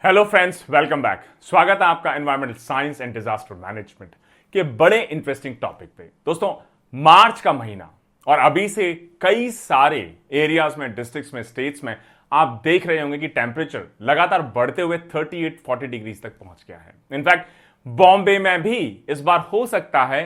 Hello friends, welcome back. स्वागत है आपका environmental science and disaster management के बड़े इंटरेस्टिंग टॉपिक पे। दोस्तों, मार्च का महीना और अभी से कई सारे एरियाज में, डिस्ट्रिक्ट्स में, स्टेट्स में आप देख रहे होंगे कि टेम्परेचर लगातार बढ़ते हुए 38-40 डिग्रीज तक पहुंच गया है। इनफैक्ट बॉम्बे में भी इस बार हो सकता है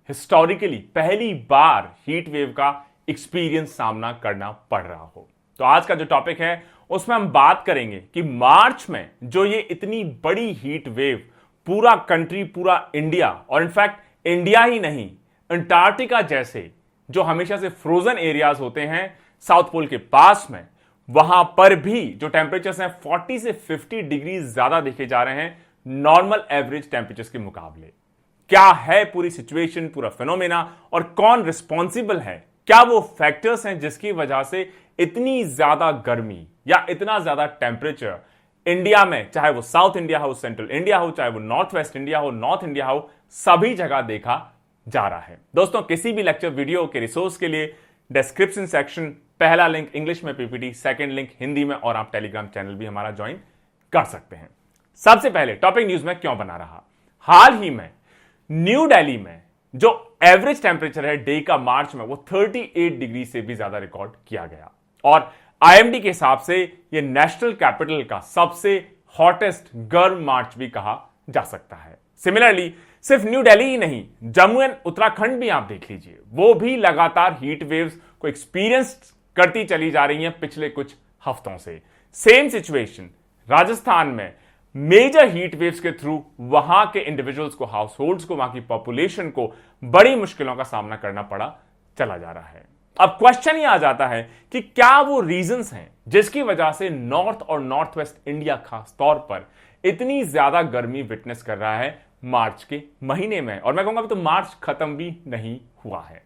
हिस्टोरिकली पहली बार हीट वेव का एक्सपीरियंस सामना करना पड़ रहा हो। तो आज का जो टॉपिक है उसमें हम बात करेंगे कि मार्च में जो ये इतनी बड़ी हीट वेव पूरा कंट्री, पूरा इंडिया और इनफैक्ट इंडिया ही नहीं, अंटार्कटिका जैसे जो हमेशा से फ्रोजन एरियाज होते हैं साउथ पोल के पास में, वहां पर भी जो टेम्परेचर्स हैं 40 से 50 डिग्री ज्यादा देखे जा रहे हैं नॉर्मल एवरेज टेम्परेचर्स के मुकाबले। क्या है पूरी सिचुएशन, पूरा फिनोमेना और कौन रिस्पॉन्सिबल है? क्या वो फैक्टर्स हैं जिसकी वजह से इतनी ज्यादा गर्मी या इतना ज्यादा टेम्परेचर इंडिया में, चाहे वो साउथ इंडिया हो, सेंट्रल इंडिया हो, चाहे वो नॉर्थ वेस्ट इंडिया हो, नॉर्थ इंडिया हो, सभी जगह देखा जा रहा है। दोस्तों, किसी भी लेक्चर वीडियो के रिसोर्स के लिए डिस्क्रिप्शन सेक्शन, पहला लिंक इंग्लिश में पीपीटी, सेकंड लिंक हिंदी में, और आप टेलीग्राम चैनल भी हमारा ज्वाइन कर सकते हैं। सबसे पहले टॉपिक न्यूज में क्यों बना रहा, हाल ही में न्यू दिल्ली में जो एवरेज टेम्परेचर है डे का मार्च में वो 38 डिग्री से भी ज्यादा रिकॉर्ड किया गया और आईएमडी के हिसाब से यह नेशनल कैपिटल का सबसे हॉटेस्ट गर्म मार्च भी कहा जा सकता है। सिमिलरली सिर्फ न्यू दिल्ली ही नहीं, जम्मू एंड उत्तराखंड भी आप देख लीजिए, वो भी लगातार हीट वेव्स को एक्सपीरियंस करती चली जा रही हैं पिछले कुछ हफ्तों से। सेम सिचुएशन राजस्थान में मेजर हीट वेव्स के थ्रू वहां के इंडिविजुअल्स को, हाउस को, वहां की पॉपुलेशन को बड़ी मुश्किलों का सामना करना पड़ा चला जा रहा है। अब क्वेश्चन ये आ जाता है कि क्या वो रीजंस हैं जिसकी वजह से नॉर्थ और नॉर्थ वेस्ट इंडिया खास तौर पर इतनी ज्यादा गर्मी विटनेस कर रहा है मार्च के महीने में, और मैं कहूंगा अभी तो मार्च खत्म भी नहीं हुआ है।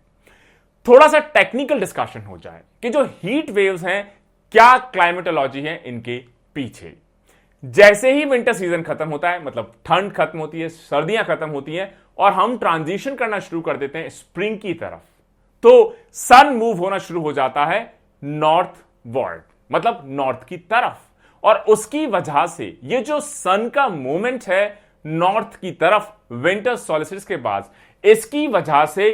थोड़ा सा टेक्निकल डिस्कशन हो जाए कि जो हीट वेव्स हैं, क्या क्लाइमेटोलॉजी है इनके पीछे। जैसे ही विंटर सीजन खत्म होता है, मतलब ठंड खत्म होती है, सर्दियां खत्म होती हैं और हम ट्रांजिशन करना शुरू कर देते हैं स्प्रिंग की तरफ, तो सन मूव होना शुरू हो जाता है नॉर्थ वर्ड, मतलब नॉर्थ की तरफ। और उसकी वजह से ये जो सन का मूवमेंट है नॉर्थ की तरफ विंटर सॉलिस्टिस के बाद, इसकी वजह से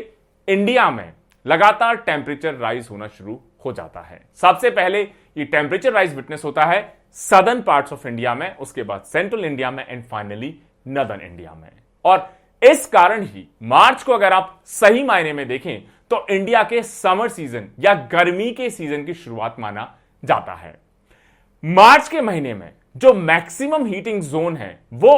इंडिया में लगातार टेम्परेचर राइज होना शुरू हो जाता है। सबसे पहले ये टेम्परेचर राइज विटनेस होता है सदर्न पार्ट्स ऑफ इंडिया में, उसके बाद सेंट्रल इंडिया में एंड फाइनली नॉर्दर्न इंडिया में। और इस कारण ही मार्च को अगर आप सही मायने में देखें तो इंडिया के समर सीजन या गर्मी के सीजन की शुरुआत माना जाता है। मार्च के महीने में जो मैक्सिमम हीटिंग जोन है वो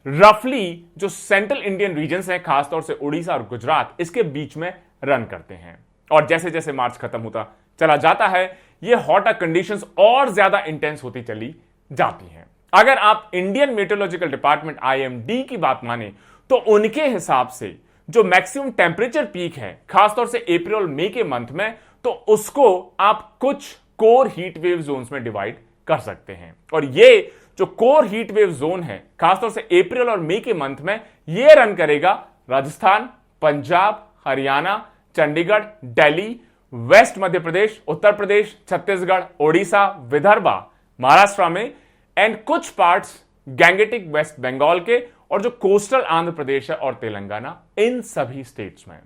रफली जो सेंट्रल इंडियन रीजन्स हैं, खासतौर से उड़ीसा और गुजरात, इसके बीच में रन करते हैं। और जैसे जैसे मार्च खत्म होता चला जाता है ये हॉटर कंडीशंस और ज्यादा इंटेंस होती चली जाती हैं। अगर आप इंडियन मेट्रोलॉजिकल डिपार्टमेंट आईएमडी की बात माने तो उनके हिसाब से जो मैक्सिमम टेम्परेचर पीक है खासतौर से अप्रैल और मई के मंथ में, तो उसको आप कुछ कोर हीट वेव जोन्स में डिवाइड कर सकते हैं। और ये जो कोर हीट वेव जोन है खासतौर से अप्रैल और मई के मंथ में, ये रन करेगा राजस्थान, पंजाब, हरियाणा, चंडीगढ़, दिल्ली, वेस्ट मध्य प्रदेश, उत्तर प्रदेश, छत्तीसगढ़, ओडिशा, विदर्भा, महाराष्ट्र में एंड कुछ पार्ट्स गैंगेटिक वेस्ट बंगाल के, और जो कोस्टल आंध्र प्रदेश है और तेलंगाना, इन सभी स्टेट्स में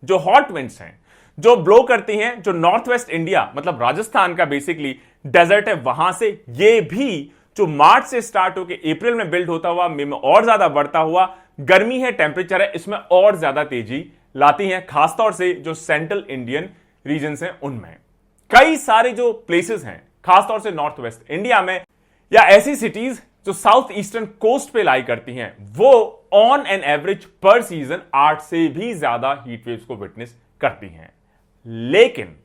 जो हॉट विंड्स हैं जो ब्लो करती हैं, जो नॉर्थ वेस्ट इंडिया मतलब राजस्थान का बेसिकली डेजर्ट है, वहां से ये भी जो मार्च से स्टार्ट होकर अप्रैल में बिल्ड होता हुआ मई में और ज्यादा बढ़ता हुआ गर्मी है, टेम्परेचर है, इसमें और ज्यादा तेजी लाती हैं, खासतौर से जो सेंट्रल इंडियन रीजन्स हैं उनमें। कई सारे जो प्लेसेस हैं खासतौर से नॉर्थ वेस्ट इंडिया में या ऐसी सिटीज जो साउथ ईस्टर्न कोस्ट पे लाई करती हैं, वो ऑन एन एवरेज पर सीजन 8 से भी ज्यादा हीट वेव्स को विटनेस करती हैं। लेकिन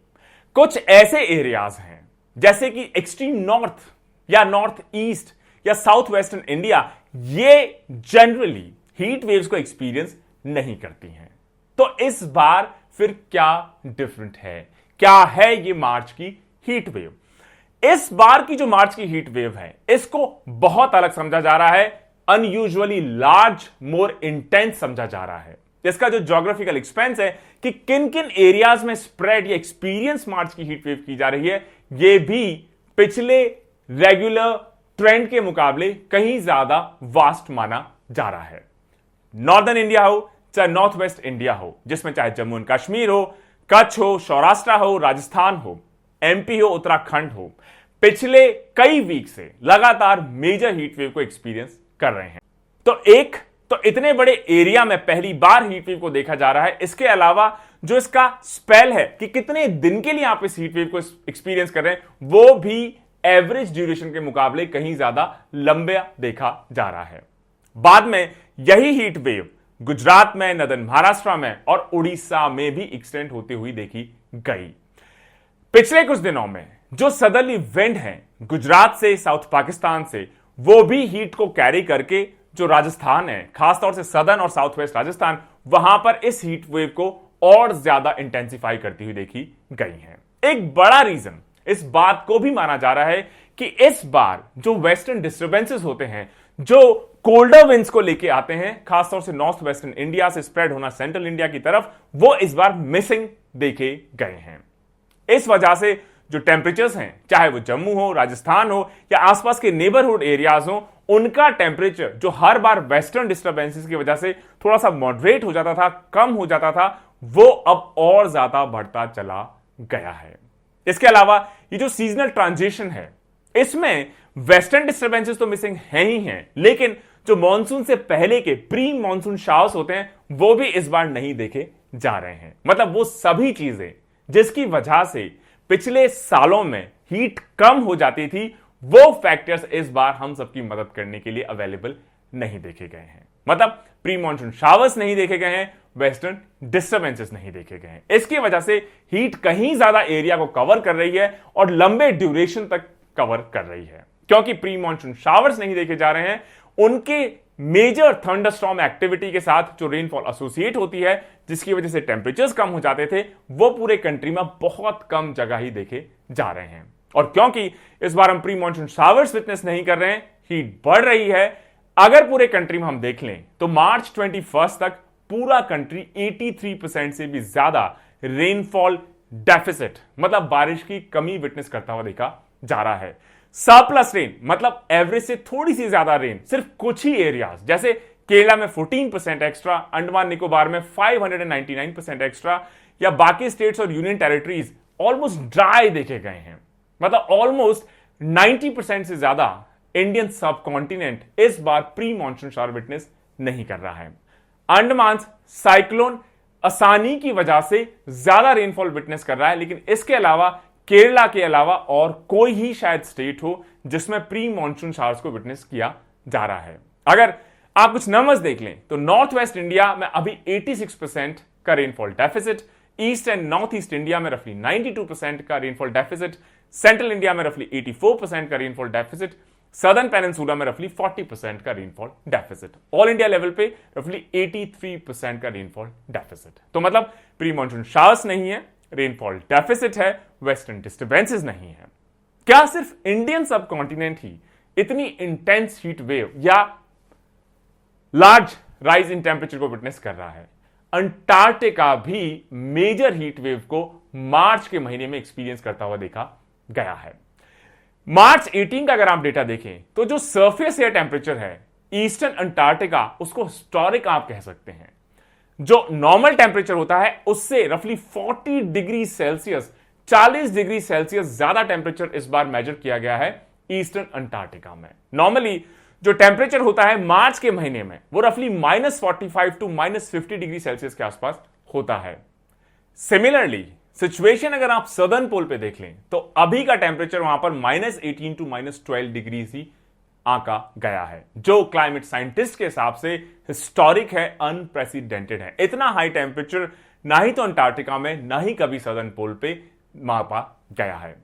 कुछ ऐसे एरियाज हैं जैसे कि एक्सट्रीम नॉर्थ या नॉर्थ ईस्ट या साउथ वेस्टर्न इंडिया, ये जनरली हीट वेव्स को एक्सपीरियंस नहीं करती हैं। तो इस बार फिर क्या डिफरेंट है, क्या है ये मार्च की हीट वेव? इस बार की जो मार्च की हीट वेव है इसको बहुत अलग समझा जा रहा है, अनयूजुअली लार्ज, मोर इंटेंस समझा जा रहा है। इसका जो ज्योग्राफिकल एक्सपेंस है कि किन किन एरियाज में स्प्रेड या एक्सपीरियंस मार्च की हीट वेव की जा रही है, यह भी पिछले रेगुलर ट्रेंड के मुकाबले कहीं ज्यादा वास्ट माना जा रहा है। नॉर्दर्न इंडिया हो चाहे नॉर्थ वेस्ट इंडिया हो, जिसमें चाहे जम्मू एंड कश्मीर हो, कच्छ हो, सौराष्ट्र हो, राजस्थान हो, एमपी हो, उत्तराखंड हो, पिछले कई वीक से लगातार मेजर हीट वेव को एक्सपीरियंस कर रहे हैं। तो इतने बड़े एरिया में पहली बार हीट वेव को देखा जा रहा है। इसके अलावा जो इसका स्पेल है कि कितने दिन के लिए आप इस हीट वेव को एक्सपीरियंस कर रहे हैं, वो भी एवरेज ड्यूरेशन के मुकाबले कहीं ज्यादा लंबा देखा जा रहा है। बाद में यही हीट वेव गुजरात में, नदन महाराष्ट्र में और उड़ीसा में भी एक्सटेंड होती हुई देखी गई। पिछले कुछ दिनों में जो सदर्ली विंड है गुजरात से, साउथ पाकिस्तान से, वो भी हीट को कैरी करके जो राजस्थान है, खासतौर से सदर्न और साउथ वेस्ट राजस्थान, वहां पर इस हीट वेव को और ज्यादा इंटेंसिफाई करती हुई देखी गई है। एक बड़ा रीजन इस बात को भी माना जा रहा है कि इस बार जो वेस्टर्न डिस्टर्बेंसेस होते हैं, जो कोल्डर विंड्स को लेके आते हैं, खासतौर से नॉर्थ वेस्टर्न इंडिया से स्प्रेड होना सेंट्रल इंडिया की तरफ, वो इस बार मिसिंग देखे गए हैं। इस वजह से जो टेम्परेचर्स हैं, चाहे वो जम्मू हो, राजस्थान हो या आसपास के नेबरहुड एरियाज हो, उनका टेम्परेचर जो हर बार वेस्टर्न डिस्टर्बेंसेस की वजह से थोड़ा सा मॉडरेट हो जाता था, कम हो जाता था, वो अब और ज्यादा बढ़ता चला गया है। इसके अलावा ये जो सीजनल ट्रांजिशन है, इसमें वेस्टर्न डिस्टर्बेंसेस तो मिसिंग है ही हैं, लेकिन जो मॉनसून से पहले के प्री मॉनसून शावर्स होते हैं, वो भी इस बार नहीं देखे जा रहे हैं। मतलब वो सभी चीजें जिसकी वजह से पिछले सालों में हीट कम हो जाती थी, वो फैक्टर्स इस बार हम सबकी मदद करने के लिए अवेलेबल नहीं देखे गए हैं। मतलब प्री मॉनसून शावर्स नहीं देखे गए हैं, वेस्टर्न डिस्टर्बेंसेस नहीं देखे गए हैं। इसकी वजह से हीट कहीं ज्यादा एरिया को कवर कर रही है और लंबे ड्यूरेशन तक कवर कर रही है। क्योंकि प्री मॉनसून शावर्स नहीं देखे जा रहे हैं, उनके मेजर थंडरस्टॉर्म एक्टिविटी के साथ जो रेनफॉल एसोसिएट होती है, जिसकी वजह से टेंपरेचर्स कम हो जाते थे, वो पूरे कंट्री में बहुत कम जगह ही देखे जा रहे हैं। और क्योंकि इस बार हम प्री मॉनसून शावर्स विटनेस नहीं कर रहे हैं, हीट बढ़ रही है। अगर पूरे कंट्री में हम देख लें तो मार्च 21 तक पूरा कंट्री 83% से भी ज्यादा रेनफॉल डेफिसिट, मतलब बारिश की कमी विटनेस करता हुआ देखा जा रहा है। सरप्लस रेन मतलब एवरेज से थोड़ी सी ज्यादा रेन सिर्फ कुछ ही एरियाज, जैसे केरला में 14% एक्स्ट्रा, अंडमान निकोबार में 599% एक्स्ट्रा, या बाकी स्टेट्स और यूनियन टेरिटरीज ऑलमोस्ट ड्राई देखे गए हैं। मतलब ऑलमोस्ट 90% से ज्यादा इंडियन सब कॉन्टिनेंट इस बार प्री मॉनसून शावर विटनेस नहीं कर रहा है। अंडमान साइक्लोन आसानी की वजह से ज्यादा रेनफॉल विटनेस कर रहा है, लेकिन इसके अलावा केरला के अलावा और कोई ही शायद स्टेट हो जिसमें प्री मॉनसून शावर्स को विटनेस किया जा रहा है। अगर आप कुछ नंबर्स देख लें तो नॉर्थ वेस्ट इंडिया में अभी 86% का rainfall deficit, east and north east India में रफली 92% का रेनफॉल डेफिसिट, सेंट्रल इंडिया में रफली 84% का रेनफॉल डेफिसिट, सदर्न पेनिनसुला में रफली 40% का rainfall deficit, all India level पे रफली 83% का रेनफॉल डेफिसिट। तो मतलब प्री मॉनसून शावर्स नहीं है, रेनफॉल डेफिसिट है, वेस्टर्न डिस्टर्बेंसेस नहीं है। क्या सिर्फ इंडियन सब कॉन्टिनेंट ही इतनी इंटेंस हीट वेव या लार्ज राइज इन टेम्परेचर को विटनेस कर रहा है? अंटार्कटिका भी मेजर हीट वेव को मार्च के महीने में एक्सपीरियंस करता हुआ देखा गया है। मार्च 18 का अगर आप डेटा देखें तो जो सरफेस एयर टेम्परेचर है ईस्टर्न अंटार्कटिका, उसको हिस्टोरिक आप कह सकते हैं। जो नॉर्मल टेम्परेचर होता है उससे रफली 40 डिग्री सेल्सियस, 40 डिग्री सेल्सियस ज्यादा टेम्परेचर इस बार मेजर किया गया है ईस्टर्न अंटार्कटिका में। नॉर्मली जो टेम्परेचर होता है मार्च के महीने में वो रफली -45 टू -50 डिग्री सेल्सियस के आसपास होता है। सिमिलरली सिचुएशन अगर आप सदर्न पोल पे देख लें तो अभी का टेम्परेचर वहां पर -18 टू -12 डिग्री ही आंका गया है, जो क्लाइमेट साइंटिस्ट के हिसाब से हिस्टोरिक है, अनप्रेसिडेंटेड है। इतना हाई टेम्परेचर ना ही तो अंटार्कटिका में ना ही कभी सदर्न पोल पे मापा गया है।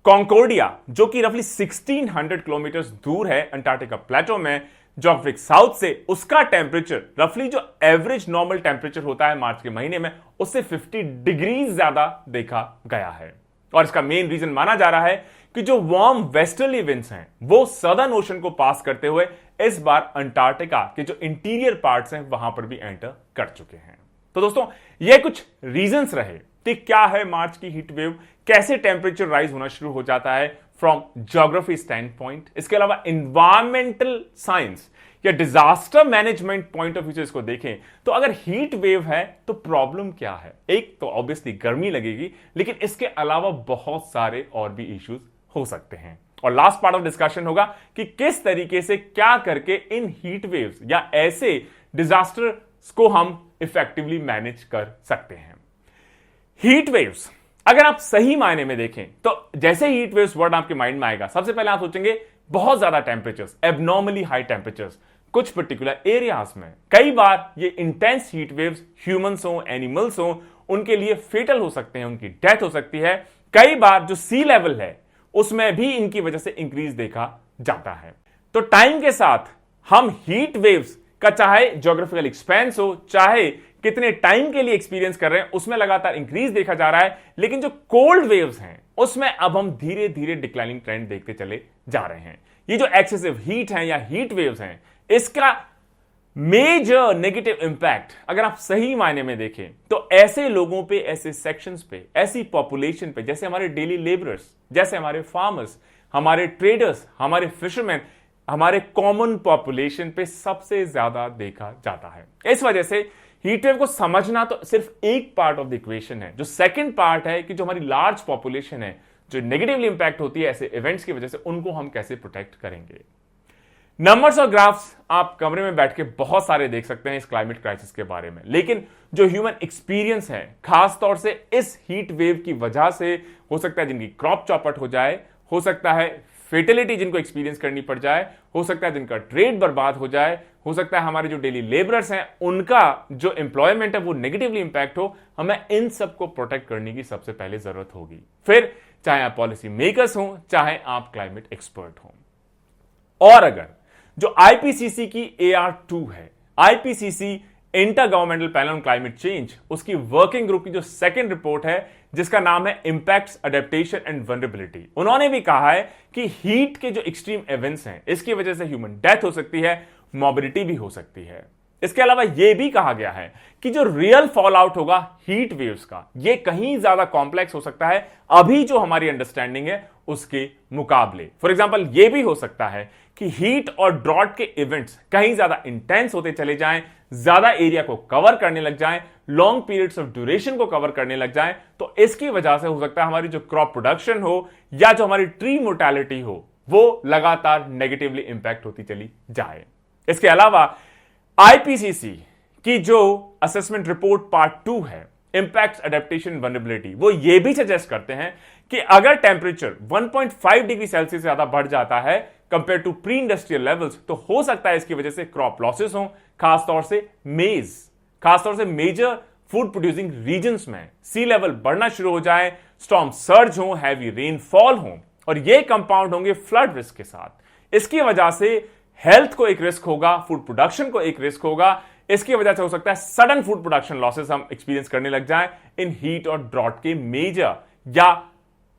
कॉन्कोर्डिया जो कि रफली 1600 किलोमीटर दूर है अंटार्कटिका प्लेटो में, ज्योग्राफिक साउथ से, उसका टेम्परेचर रफली जो एवरेज नॉर्मल टेम्परेचर होता है मार्च के महीने में उससे 50 डिग्री ज्यादा देखा गया है। और इसका मेन रीजन माना जा रहा है कि जो वार्म वेस्टर्ली विंड्स हैं वो सदर्न ओशन को पास करते हुए इस बार अंटार्कटिका के जो इंटीरियर पार्ट्स हैं वहां पर भी एंटर कर चुके हैं। तो दोस्तों ये कुछ रीजंस रहे कि क्या है मार्च की हीट वेव, कैसे टेम्परेचर राइज होना शुरू हो जाता है फ्रॉम ज्योग्राफी स्टैंड पॉइंट, इसके अलावा इन्वायरमेंटल साइंस या disaster management point of view से इसको देखें तो अगर हीट वेव है तो प्रॉब्लम क्या है? एक तो ऑब्वियसली गर्मी लगेगी, लेकिन इसके अलावा बहुत सारे और भी इश्यूज हो सकते हैं। और लास्ट पार्ट ऑफ डिस्कशन होगा कि किस तरीके से क्या करके इन हीट वेव्स या ऐसे डिजास्टर्स को हम इफेक्टिवली मैनेज कर सकते हैं। हीट वेव्स अगर आप सही मायने में देखें तो जैसे हीट वेव्स वर्ड आपके माइंड में आएगा, सबसे पहले आप सोचेंगे बहुत ज्यादा टेम्परेचर्स, एबनॉर्मली हाई टेम्परेचर्स कुछ पर्टिकुलर एरियाज में। कई बार ये इंटेंस हीट वेव्स ह्यूमंस हो, एनिमल्स हो, उनके लिए फेटल हो सकते हैं, उनकी डेथ हो सकती है। कई बार जो सी लेवल है उसमें भी इनकी वजह से इंक्रीज देखा जाता है। तो टाइम के साथ हम हीट वेव्स का चाहे ज्योग्राफिकल एक्सपेंस हो, चाहे कितने टाइम के लिए एक्सपीरियंस कर रहे हैं, उसमें लगातार इंक्रीज देखा जा रहा है। लेकिन जो कोल्ड वेव्स हैं उसमें अब हम धीरे धीरे डिक्लाइनिंग ट्रेंड देखते चले जा रहे हैं। ये जो एक्सेसिव हीट है या हीट वेव्स हैं, इसका मेजर नेगेटिव इंपैक्ट अगर आप सही मायने में देखें तो ऐसे लोगों पे, ऐसे सेक्शंस पे, ऐसी पॉपुलेशन पे जैसे हमारे डेली लेबरर्स, जैसे हमारे फार्मर्स, हमारे ट्रेडर्स, हमारे फिशरमैन, हमारे कॉमन पॉपुलेशन पे सबसे ज्यादा देखा जाता है। इस वजह से हीट वेव को समझना तो सिर्फ एक पार्ट ऑफ द इक्वेशन है। जो सेकंड पार्ट है कि जो हमारी लार्ज पॉपुलेशन है जो नेगेटिवली इंपैक्ट होती है ऐसे इवेंट्स की वजह से, उनको हम कैसे प्रोटेक्ट करेंगे। नंबर्स और ग्राफ्स आप कमरे में बैठ के बहुत सारे देख सकते हैं इस क्लाइमेट क्राइसिस के बारे में, लेकिन जो ह्यूमन एक्सपीरियंस है खासतौर से इस हीट वेव की वजह से, हो सकता है जिनकी क्रॉप चौपट हो जाए, हो सकता है फेटिलिटी जिनको एक्सपीरियंस करनी पड़ जाए, हो सकता है जिनका ट्रेड बर्बाद हो जाए, हो सकता है हमारे जो डेली लेबरर्स हैं उनका जो एम्प्लॉयमेंट है वो नेगेटिवली इंपैक्ट हो। हमें इन सबको प्रोटेक्ट करने की सबसे पहले जरूरत होगी, फिर चाहे आप पॉलिसी मेकर्स हो, चाहे आप क्लाइमेट एक्सपर्ट हो। और अगर जो आईपीसीसी की AR2 है, IPCC inter governmental panel on climate change, उसकी वर्किंग ग्रुप की जो सेकंड रिपोर्ट है जिसका नाम है इंपैक्ट्स, अडेप्टेशन एंड वल्नरेबिलिटी, उन्होंने भी कहा है कि हीट के जो एक्सट्रीम इवेंट्स हैं इसकी वजह से ह्यूमन डेथ हो सकती है, मोबिलिटी भी हो सकती है। इसके अलावा यह भी कहा गया है कि जो रियल फॉल आउट होगा हीट वेव्स का, यह कहीं ज्यादा कॉम्प्लेक्स हो सकता है अभी जो हमारी अंडरस्टैंडिंग है उसके मुकाबले। फॉर एग्जांपल यह भी हो सकता है कि हीट और ड्रॉट के इवेंट्स कहीं ज्यादा इंटेंस होते चले जाएं, ज्यादा एरिया को कवर करने लग जाएं, लॉन्ग पीरियड्स ऑफ ड्यूरेशन को कवर करने लग जाएं, तो इसकी वजह से हो सकता है हमारी जो क्रॉप प्रोडक्शन हो या जो हमारी ट्री मोर्टेलिटी हो वो लगातार नेगेटिवली इंपैक्ट होती चली जाए। इसके अलावा आईपीसीसी की जो असेसमेंट रिपोर्ट पार्ट 2 है, इंपैक्ट्स, अडेप्टेशन, वल्नरेबिलिटी, वो ये भी सजेस्ट करते हैं कि अगर टेम्परेचर 1.5 डिग्री सेल्सियस से ज्यादा बढ़ जाता है compare to pre industrial levels, तो हो सकता है इसकी वजह से क्रॉप लॉसेस हो, खासतौर से मेज, खासतौर से मेजर फूड प्रोड्यूसिंग रीजन्स में सी लेवल बढ़ना शुरू हो जाए, स्टॉर्म सर्ज हो, हैवी रेनफॉल हो, और ये कंपाउंड होंगे फ्लड रिस्क के साथ। इसकी वजह से हेल्थ को एक रिस्क होगा, फूड प्रोडक्शन को एक रिस्क होगा। इसकी वजह से हो सकता है सडन फूड प्रोडक्शन लॉसेस हम एक्सपीरियंस करने लग जाएं इन हीट और ड्रॉट के मेजर या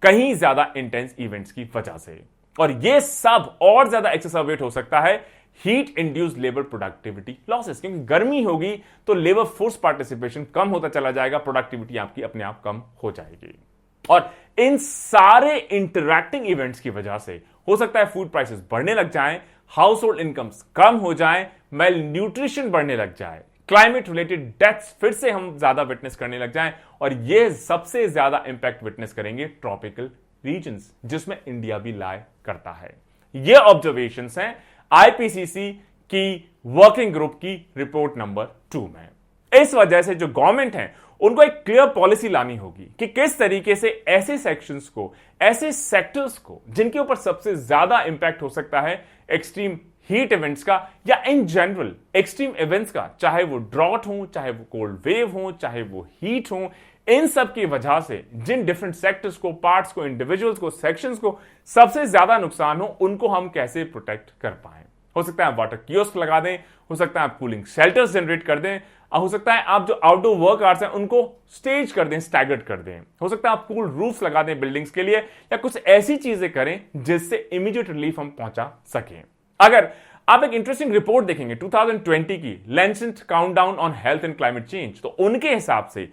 कहीं ज्यादा इंटेंस इवेंट्स की वजह से। और यह सब और ज्यादा एक्सेसरबेट हो सकता है heat induced labour productivity losses, क्योंकि गर्मी होगी तो लेबर फोर्स पार्टिसिपेशन कम होता चला जाएगा, प्रोडक्टिविटी आपकी अपने आप कम हो जाएगी। और इन सारे इंटरैक्टिंग इवेंट्स की वजह से हो सकता है फूड प्राइसेस बढ़ने लग जाएं, हाउस होल्ड इनकम्स कम हो जाएं, मेल न्यूट्रिशन बढ़ने लग जाए, क्लाइमेट रिलेटेड डेथ्स फिर से हम ज्यादा विटनेस करने लग जाएं, और यह सबसे ज्यादा इंपैक्ट विटनेस करेंगे ट्रॉपिकल रीजन्स, जिसमें इंडिया भी लाए करता है। ये ऑब्जर्वेशंस हैं आईपीसीसी की वर्किंग ग्रुप की रिपोर्ट नंबर 2 में। इस वजह से जो गवर्नमेंट है उनको एक क्लियर पॉलिसी लानी होगी कि किस तरीके से ऐसे सेक्शंस को, ऐसे सेक्टर्स को जिनके ऊपर सबसे ज्यादा इंपैक्ट हो सकता है एक्सट्रीम हीट इवेंट्स का या इन जनरल एक्सट्रीम इवेंट्स का, चाहे वो ड्रॉट हो, चाहे वो कोल्ड वेव हो, चाहे वो हीट हो, इन सब की वजह से जिन डिफरेंट सेक्टर्स को, पार्ट्स को, इंडिविजुअल्स को, सेक्शंस को सबसे ज्यादा नुकसान हो, उनको हम कैसे प्रोटेक्ट कर पाए। हो सकता है आप वाटर कियोस्क लगा दें, हो सकता है आप कूलिंग शेल्टर्स जनरेट कर दें, हो सकता है आप जो आउटडोर वर्क आवर्स हैं उनको स्टेज कर दें, स्टैगर्ड कर दें, हो सकता है आप कूल रूफ लगा दें बिल्डिंग्स के लिए, या कुछ ऐसी चीजें करें जिससे इमीडिएट रिलीफ हम पहुंचा सकें। अगर आप एक इंटरेस्टिंग रिपोर्ट देखेंगे 2020 की Lancet countdown on health and climate change, तो उनके हिसाब से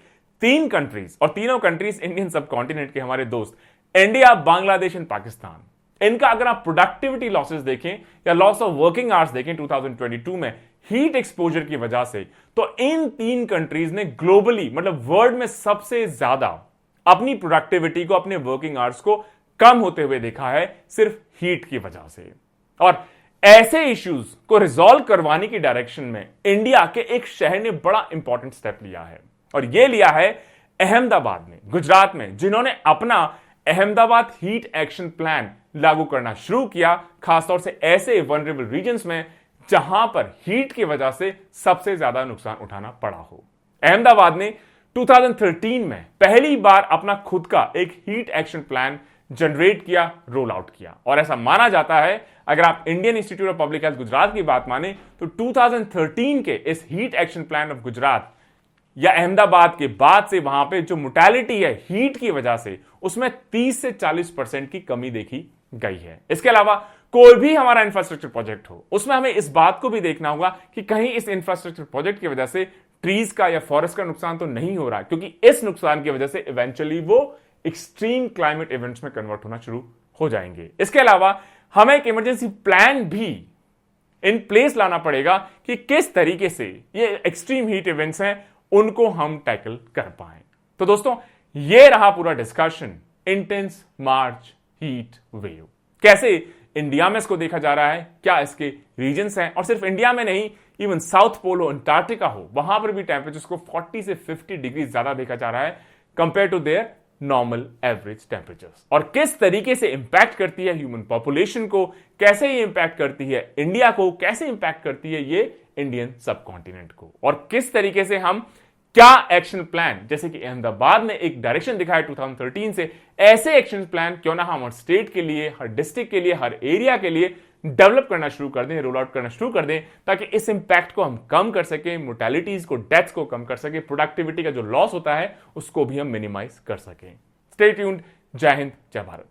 3 कंट्रीज, और तीनों कंट्रीज इंडियन सब कॉन्टिनेंट के हमारे दोस्त, इंडिया, बांग्लादेश एंड पाकिस्तान, इनका अगर आप प्रोडक्टिविटी लॉसेस देखें या लॉस ऑफ वर्किंग आवर्स देखें 2022 में हीट एक्सपोजर की वजह से, तो इन 3 कंट्रीज ने ग्लोबली मतलब वर्ल्ड में सबसे ज्यादा अपनी प्रोडक्टिविटी को, अपने वर्किंग आवर्स को कम होते हुए देखा है सिर्फ हीट की वजह से। और ऐसे इश्यूज को रिजॉल्व करवाने की डायरेक्शन में इंडिया के एक शहर ने बड़ा इंपॉर्टेंट स्टेप लिया है, और यह लिया है अहमदाबाद में, गुजरात में, जिन्होंने अपना अहमदाबाद हीट एक्शन प्लान लागू करना शुरू किया, खासतौर से ऐसे वनरेबल रीजन्स में जहां पर हीट की वजह से सबसे ज्यादा नुकसान उठाना पड़ा हो। अहमदाबाद ने 2013 में पहली बार अपना खुद का एक हीट एक्शन प्लान जनरेट किया, रोल आउट किया, और ऐसा माना जाता है, अगर आप Indian institute of public health Gujarat की बात माने, तो 2013 के इस heat action plan of Gujarat या अहमदाबाद के बाद से वहां पे जो मोर्टेलिटी है हीट की वजह से, उसमें 30 से 40% की कमी देखी गई है। इसके अलावा कोई भी हमारा इंफ्रास्ट्रक्चर प्रोजेक्ट हो, उसमें हमें इस बात को भी देखना होगा कि कहीं इस इंफ्रास्ट्रक्चर प्रोजेक्ट की वजह से ट्रीज का या फॉरेस्ट का नुकसान तो नहीं हो रहा, क्योंकि इस नुकसान की वजह से इवेंचुअली वो एक्सट्रीम क्लाइमेट इवेंट्स में कन्वर्ट होना शुरू हो जाएंगे। इसके अलावा हमें एक इमरजेंसी प्लान भी इन प्लेस लाना पड़ेगा कि किस तरीके से ये एक्सट्रीम हीट इवेंट्स हैं उनको हम टैकल कर पाए। तो दोस्तों, ये रहा पूरा डिस्कशन इंटेंस मार्च हीट वेव, कैसे इंडिया में इसको देखा जा रहा है, क्या इसके रीजन्स हैं, और सिर्फ इंडिया में नहीं, इवन साउथ पोल हो, अंटार्कटिका हो, वहां पर भी टेम्परेचर्स को 40 से 50 डिग्री ज्यादा देखा जा रहा है compare to their normal average temperatures, और किस तरीके से इंपैक्ट करती है ह्यूमन पॉपुलेशन को, कैसे ये इंपैक्ट करती है इंडिया को, कैसे इंपैक्ट करती है ये इंडियन सबकॉन्टिनेंट को, और किस तरीके से हम क्या एक्शन प्लान, जैसे कि अहमदाबाद ने एक डायरेक्शन दिखाया 2013 से, ऐसे एक्शन प्लान क्यों ना हम हर स्टेट के लिए, हर डिस्ट्रिक्ट के लिए, हर एरिया के लिए डेवलप करना शुरू कर दें, रोल आउट करना शुरू कर दें, ताकि इस इंपैक्ट को हम कम कर सकें, मोर्टेलिटीज को, डेथ्स को कम कर सकें, प्रोडक्टिविटी का जो लॉस होता है उसको भी हम मिनिमाइज कर सकें। Stay tuned. जय हिंद, जय भारत।